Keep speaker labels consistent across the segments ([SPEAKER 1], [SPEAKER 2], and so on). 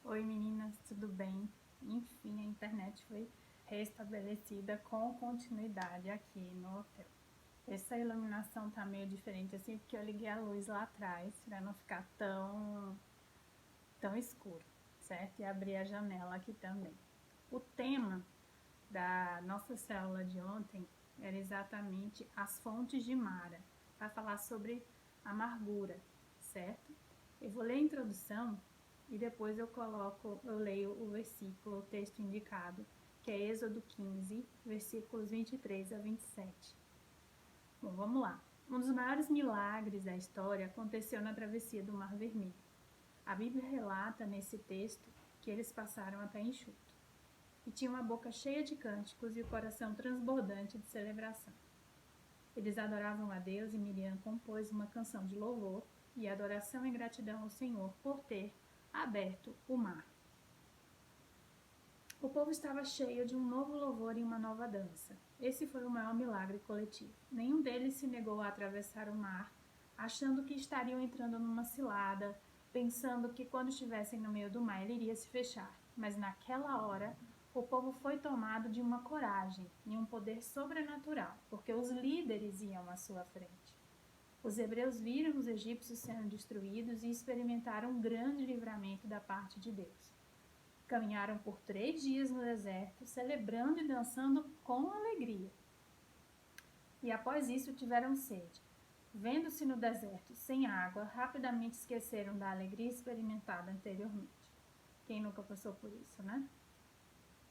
[SPEAKER 1] Oi meninas, tudo bem? Enfim, a internet foi restabelecida com continuidade aqui no hotel. Essa iluminação tá meio diferente assim, porque eu liguei a luz lá atrás para não ficar tão escuro, certo? E abri a janela aqui também. O tema da nossa célula de ontem era exatamente as fontes de Mara, para falar sobre amargura, certo? Eu vou ler a introdução e depois eu leio o versículo, o texto indicado, que é Êxodo 15, versículos 23 a 27. Bom, vamos lá. Um dos maiores milagres da história aconteceu na travessia do Mar Vermelho. A Bíblia relata nesse texto que eles passaram a pé enxuto e tinham a boca cheia de cânticos e o coração transbordante de celebração. Eles adoravam a Deus e Miriam compôs uma canção de louvor e adoração e gratidão ao Senhor por ter aberto o mar. O povo estava cheio de um novo louvor e uma nova dança. Esse foi o maior milagre coletivo. Nenhum deles se negou a atravessar o mar, achando que estariam entrando numa cilada, pensando que quando estivessem no meio do mar ele iria se fechar. Mas naquela hora, o povo foi tomado de uma coragem e um poder sobrenatural, porque os líderes iam à sua frente. Os hebreus viram os egípcios sendo destruídos e experimentaram um grande livramento da parte de Deus. Caminharam por 3 dias no deserto, celebrando e dançando com alegria. E após isso tiveram sede. Vendo-se no deserto sem água, rapidamente esqueceram da alegria experimentada anteriormente. Quem nunca passou por isso, né?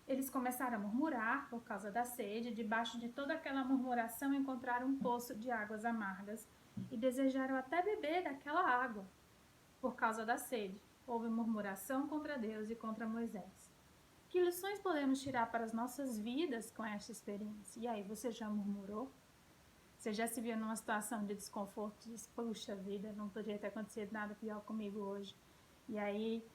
[SPEAKER 1] Eles começaram a murmurar por causa da sede. Debaixo de toda aquela murmuração encontraram um poço de águas amargas e desejaram até beber daquela água. Por causa da sede, houve murmuração contra Deus e contra Moisés. Que lições podemos tirar para as nossas vidas com esta experiência? E aí, você já murmurou? Você já se viu numa situação de desconforto e diz, puxa vida, não poderia ter acontecido nada pior comigo hoje. E aí,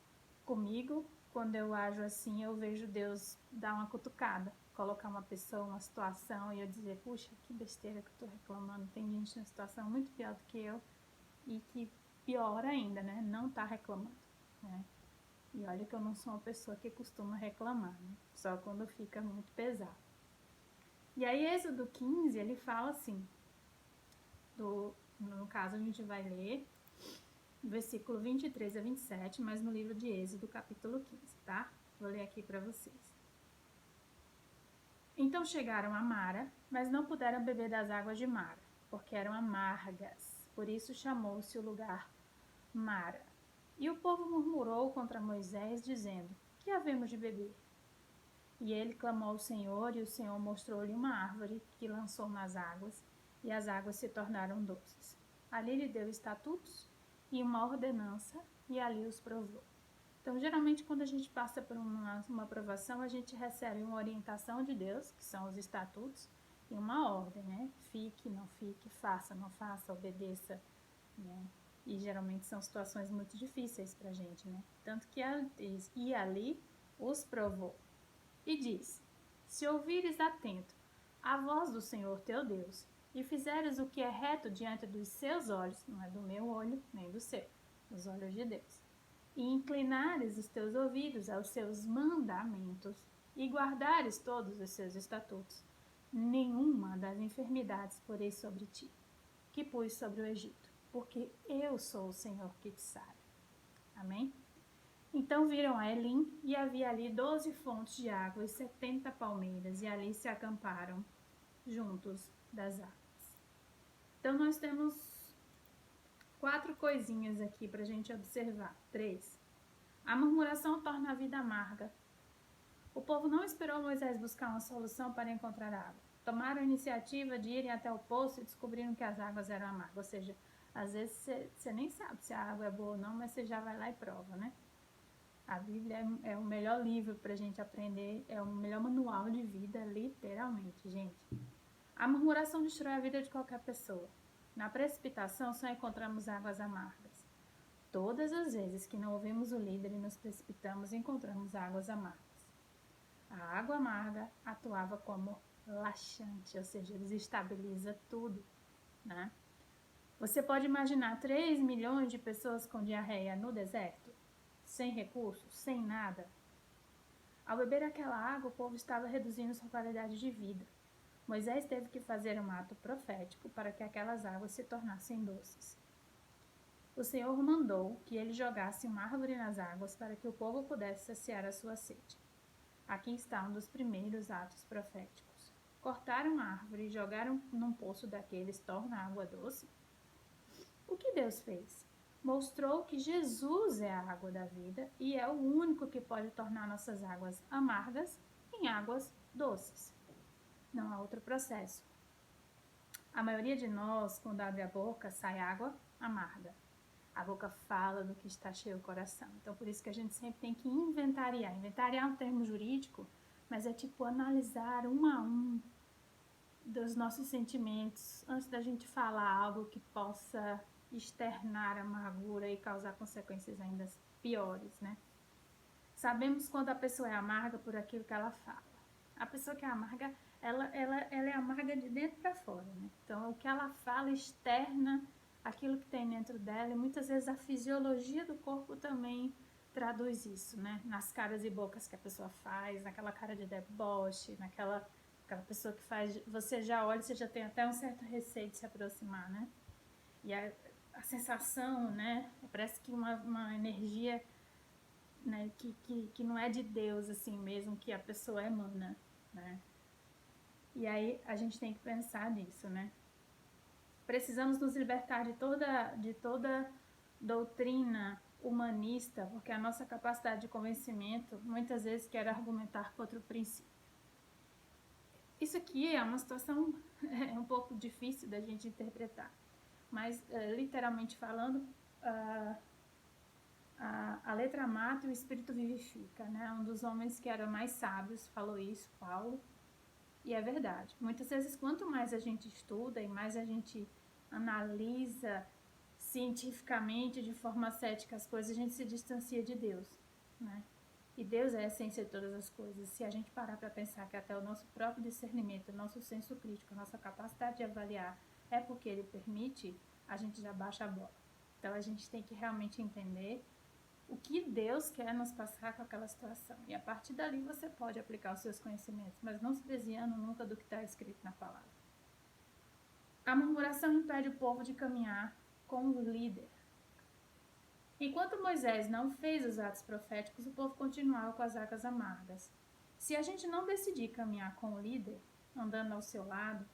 [SPEAKER 1] comigo, quando eu ajo assim, eu vejo Deus dar uma cutucada, colocar uma pessoa, uma situação e eu dizer, puxa, que besteira que eu tô reclamando. Tem gente numa situação muito pior do que eu e que pior ainda, né? Não tá reclamando, né? E olha que eu não sou uma pessoa que costuma reclamar, né? Só quando fica muito pesado. E aí, Êxodo 15, ele fala assim, no caso a gente vai ler versículo 23 a 27, mas no livro de Êxodo, capítulo 15, tá? Vou ler aqui para vocês. Então chegaram a Mara, mas não puderam beber das águas de Mara, porque eram amargas. Por isso chamou-se o lugar Mara. E o povo murmurou contra Moisés, dizendo, que havemos de beber? E ele clamou ao Senhor, e o Senhor mostrou-lhe uma árvore que lançou nas águas, e as águas se tornaram doces. Ali lhe deu estatutos e uma ordenança, e ali os provou. Então, geralmente, quando a gente passa por uma aprovação, a gente recebe uma orientação de Deus, que são os estatutos, e uma ordem, né? Fique, não fique, faça, não faça, obedeça, né? E geralmente são situações muito difíceis pra gente, né? Tanto que ela diz, e ali os provou. E diz, se ouvires atento a voz do Senhor teu Deus, e fizeres o que é reto diante dos seus olhos, não é do meu olho, nem do seu, dos olhos de Deus, e inclinares os teus ouvidos aos seus mandamentos, e guardares todos os seus estatutos, nenhuma das enfermidades porei sobre ti, que pus sobre o Egito, porque eu sou o Senhor que te sara. Amém? Então viram a Elim, e havia ali 12 fontes de água e 70 palmeiras, e ali se acamparam juntos das águas. Então nós temos 4 coisinhas aqui para a gente observar. 3. A murmuração torna a vida amarga. O povo não esperou Moisés buscar uma solução para encontrar água. Tomaram a iniciativa de irem até o poço e descobriram que as águas eram amargas. Ou seja, às vezes você nem sabe se a água é boa ou não, mas você já vai lá e prova, né? A Bíblia é o melhor livro para a gente aprender, é o melhor manual de vida, literalmente, gente. A murmuração destrói a vida de qualquer pessoa. Na precipitação só encontramos águas amargas. Todas as vezes que não ouvimos o líder e nos precipitamos, encontramos águas amargas. A água amarga atuava como laxante, ou seja, desestabiliza tudo, né? Você pode imaginar 3 milhões de pessoas com diarreia no deserto? sem recursos, sem nada. Ao beber aquela água, o povo estava reduzindo sua qualidade de vida. Moisés teve que fazer um ato profético para que aquelas águas se tornassem doces. O Senhor mandou que ele jogasse uma árvore nas águas para que o povo pudesse saciar a sua sede. Aqui está um dos primeiros atos proféticos. Cortaram a árvore e jogaram num poço daqueles torna a água doce? O que Deus fez? Mostrou que Jesus é a água da vida e é o único que pode tornar nossas águas amargas em águas doces. Não há outro processo. A maioria de nós, quando abre a boca, sai água amarga. A boca fala do que está cheio o coração. Então, por isso que a gente sempre tem que inventariar. Inventariar é um termo jurídico, mas é tipo analisar um a um dos nossos sentimentos antes da gente falar algo que possa externar amargura e causar consequências ainda piores, né? Sabemos quando a pessoa é amarga por aquilo que ela fala. A pessoa que é amarga, ela é amarga de dentro para fora, né? Então, o que ela fala externa aquilo que tem dentro dela, e muitas vezes a fisiologia do corpo também traduz isso, né? Nas caras e bocas que a pessoa faz, naquela cara de deboche, aquela pessoa que faz, você já olha, você já tem até um certo receio de se aproximar, né? E a sensação, né? Parece que uma energia, né? Que não é de Deus, assim mesmo, que a pessoa emana, né? E aí a gente tem que pensar nisso, né? Precisamos nos libertar de toda doutrina humanista, porque a nossa capacidade de convencimento muitas vezes quer argumentar contra o princípio. Isso aqui é uma situação um pouco difícil da gente interpretar, mas literalmente falando, a letra mata e o espírito vivifica, né? Um dos homens que era mais sábios falou isso, Paulo, e é verdade. Muitas vezes, quanto mais a gente estuda e mais a gente analisa cientificamente, de forma cética as coisas, a gente se distancia de Deus, né? E Deus é a essência de todas as coisas. Se a gente parar para pensar que até o nosso próprio discernimento, o nosso senso crítico, a nossa capacidade de avaliar é porque Ele permite, a gente já baixa a bola. Então, a gente tem que realmente entender o que Deus quer nos passar com aquela situação. E a partir dali você pode aplicar os seus conhecimentos, mas não se desviando nunca do que está escrito na palavra. A murmuração impede o povo de caminhar com o líder. Enquanto Moisés não fez os atos proféticos, o povo continuava com as águas amargas. Se a gente não decidir caminhar com o líder, andando ao seu lado,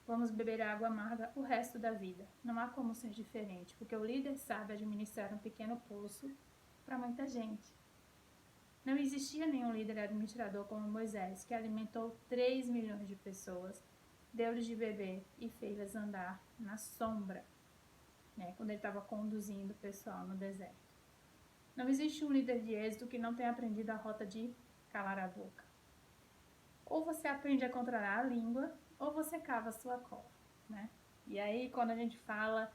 [SPEAKER 1] vamos beber água amarga o resto da vida. Não há como ser diferente, porque o líder sabe administrar um pequeno poço para muita gente. Não existia nenhum líder administrador como Moisés, que alimentou 3 milhões de pessoas, deu-lhes de beber e fez-las andar na sombra, né, quando ele estava conduzindo o pessoal no deserto. Não existe um líder de êxito que não tenha aprendido a rota de calar a boca. Ou você aprende a controlar a língua, ou você cava a sua cova, né? E aí, quando a gente fala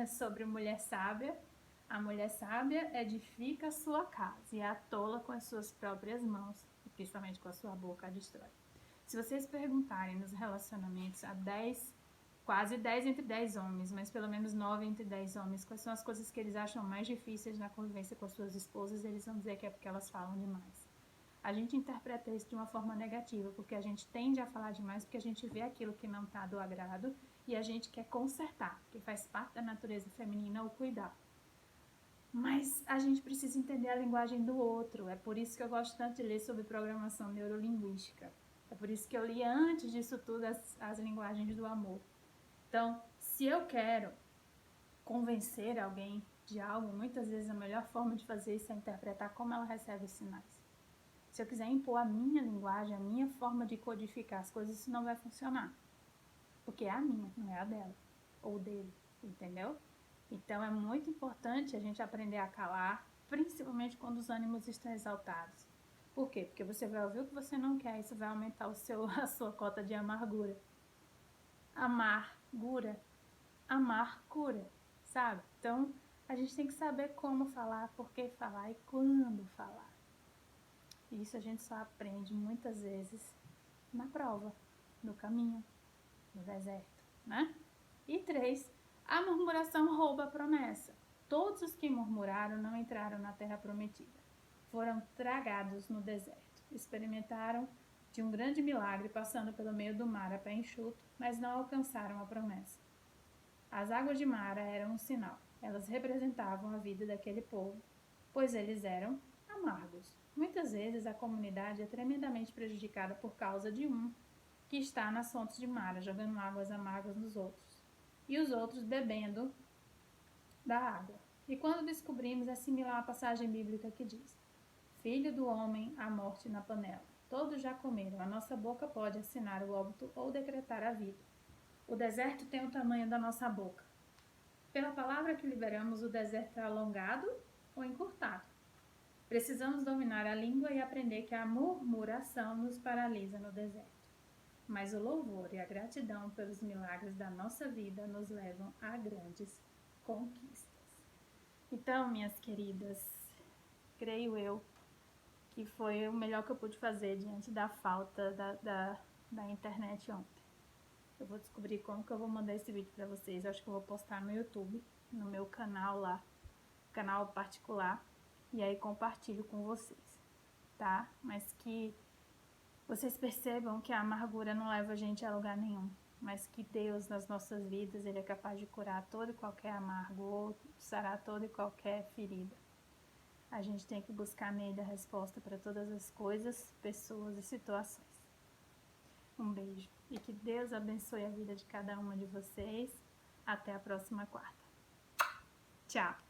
[SPEAKER 1] sobre mulher sábia, a mulher sábia edifica a sua casa e a tola com as suas próprias mãos, e principalmente com a sua boca a destrói. Se vocês perguntarem nos relacionamentos a quase 10 entre 10 homens, mas pelo menos 9 entre 10 homens, quais são as coisas que eles acham mais difíceis na convivência com as suas esposas, eles vão dizer que é porque elas falam demais. A gente interpreta isso de uma forma negativa, porque a gente tende a falar demais, porque a gente vê aquilo que não está do agrado e a gente quer consertar, porque faz parte da natureza feminina o cuidar. Mas a gente precisa entender a linguagem do outro. É por isso que eu gosto tanto de ler sobre programação neurolinguística. É por isso que eu li antes disso tudo as linguagens do amor. Então, se eu quero convencer alguém de algo, muitas vezes a melhor forma de fazer isso é interpretar como ela recebe os sinais. Se eu quiser impor a minha linguagem, a minha forma de codificar as coisas, isso não vai funcionar. Porque é a minha, não é a dela ou dele, entendeu? Então, é muito importante a gente aprender a calar, principalmente quando os ânimos estão exaltados. Por quê? Porque você vai ouvir o que você não quer, isso vai aumentar a sua cota de amargura. Amargura. Amar cura, sabe? Então, a gente tem que saber como falar, por que falar e quando falar. E isso a gente só aprende muitas vezes na prova, no caminho, no deserto, né? E 3, a murmuração rouba a promessa. Todos os que murmuraram não entraram na terra prometida. Foram tragados no deserto. Experimentaram de um grande milagre passando pelo meio do mar a pé enxuto, mas não alcançaram a promessa. As águas de Mara eram um sinal. Elas representavam a vida daquele povo, pois eles eram amargos. Muitas vezes a comunidade é tremendamente prejudicada por causa de um que está nas fontes de Mara, jogando águas amargas nos outros, e os outros bebendo da água. E quando descobrimos, é similar à passagem bíblica que diz: Filho do homem, a morte na panela. Todos já comeram, a nossa boca pode assinar o óbito ou decretar a vida. O deserto tem o tamanho da nossa boca. Pela palavra que liberamos, o deserto é alongado ou encurtado. Precisamos dominar a língua e aprender que a murmuração nos paralisa no deserto. Mas o louvor e a gratidão pelos milagres da nossa vida nos levam a grandes conquistas. Então, minhas queridas, creio eu que foi o melhor que eu pude fazer diante da falta da internet ontem. Eu vou descobrir como que eu vou mandar esse vídeo para vocês. Eu acho que eu vou postar no YouTube, no meu canal lá, canal particular, e aí compartilho com vocês, tá? Mas que vocês percebam que a amargura não leva a gente a lugar nenhum, mas que Deus nas nossas vidas, Ele é capaz de curar todo e qualquer amargo, sarar toda e qualquer ferida. A gente tem que buscar nele a resposta para todas as coisas, pessoas e situações. Um beijo e que Deus abençoe a vida de cada uma de vocês. Até a próxima quarta. Tchau!